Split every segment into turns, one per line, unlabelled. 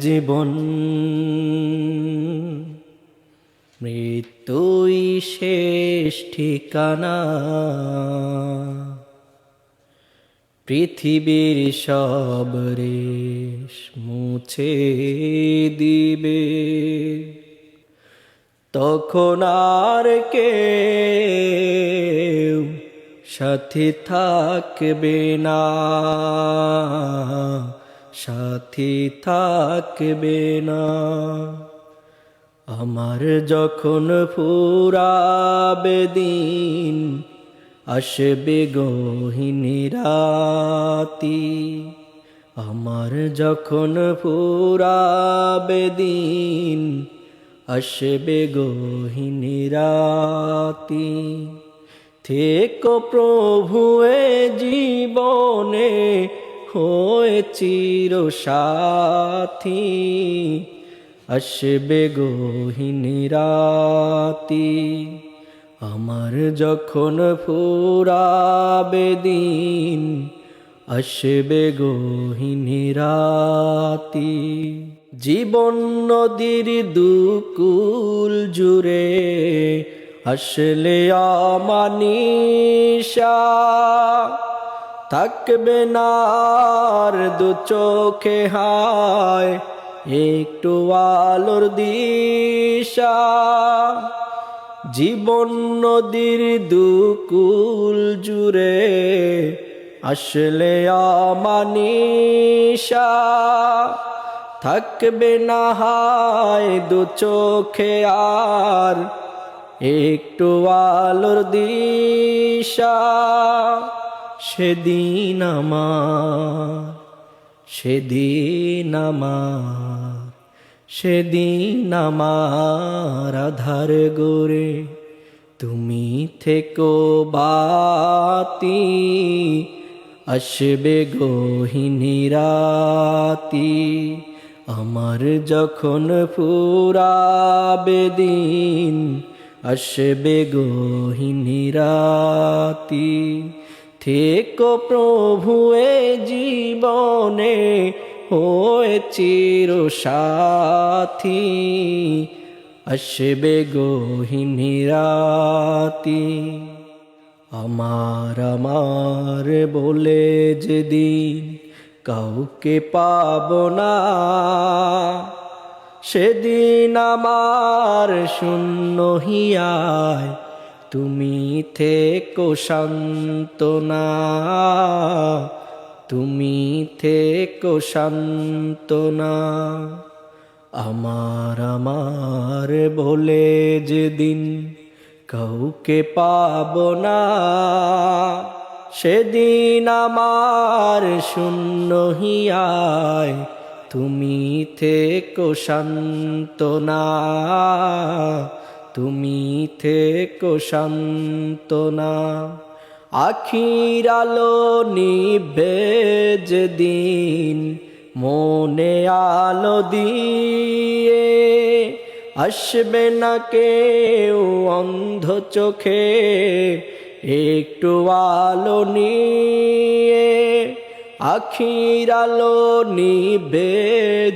জীবন মৃত্যুই শেষ ঠিকানা। পৃথিবীর সব রেশ মুছে দিবে, তখন আর কেউ সাথী থাকবে না, সাথী থাকবে না। আমার যখন ফুরাবে দিন, আসবে গহীন রাতি। আমার যখন ফুরাবে দিন, আসবে গহীন রাতি। থেকো প্রভু এ জীবনে হয়ে চির সাথী, আসবে গহীন রাতি। আমার যখন ফুরাবে দিন, আসবে গহীন রাতি। জীবন নদীর দুকুল জুড়ে আসলে অমানিশা, থাকবে না আর দু চোখে হায় একটু আলোর দিশা। জীবন নদীর দুকুল জুড়ে আসলে অমানিশা, থাকবে না হায় দু চোখে আর একটু আলোর দিশা। সেদিন আমার, সেদিন আমার, সেদিন আমার আধার গোরে তুমি থেকো বাতি, আসবে গহীন রাতি। আমার যখন ফুরাবে দিন, আসবে গহীন রাতি। থেকো প্রভু এ জীবনে হয়ে চির সাথী, আসবে গহীন রাতি। আমার আমার বলে যেদিন কাউকে পাব না, সেদিন আমার শূন্য হিয়ায় তুমি থেকো সান্ত্বনা, তুমি থেকো সান্ত্বনা। আমার আমার বলে যেদিন কাউকে পাব না, সেদিন আমার শূন্য হিয়ায় তুমি থেকো সান্ত্বনা, তুমি থেকো সান্ত্বনা। আখির আলো নিভে যেদিন মনে আলো দিয়ে, আসবে না কেউ অন্ধ চোখে একটু আলো নিয়ে। আখির আলো নিভে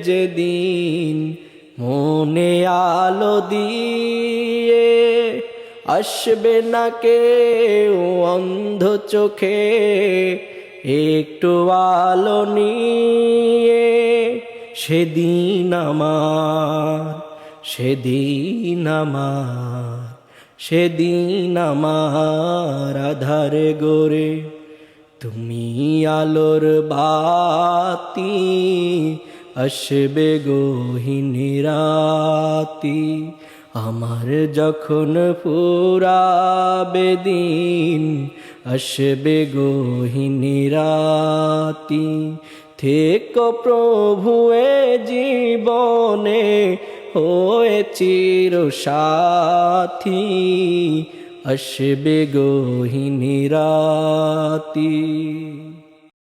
যেদিন মনে আলো দিয়ে, আসবে না কেউ অন্ধ চোখে একটু আলো নিয়ে। সেদিন আমার, সেদিন আমার, সেদিন আমার আধারে গোরে তুমি আলোর বাতি, আসবে গহীন রাতি। আমার যখন ফুরাবে দিন, আসবে গহীন রাতি। থেকো প্রভু এ জীবনে হয়ে চির সাথী, আসবে গহীন রাতি।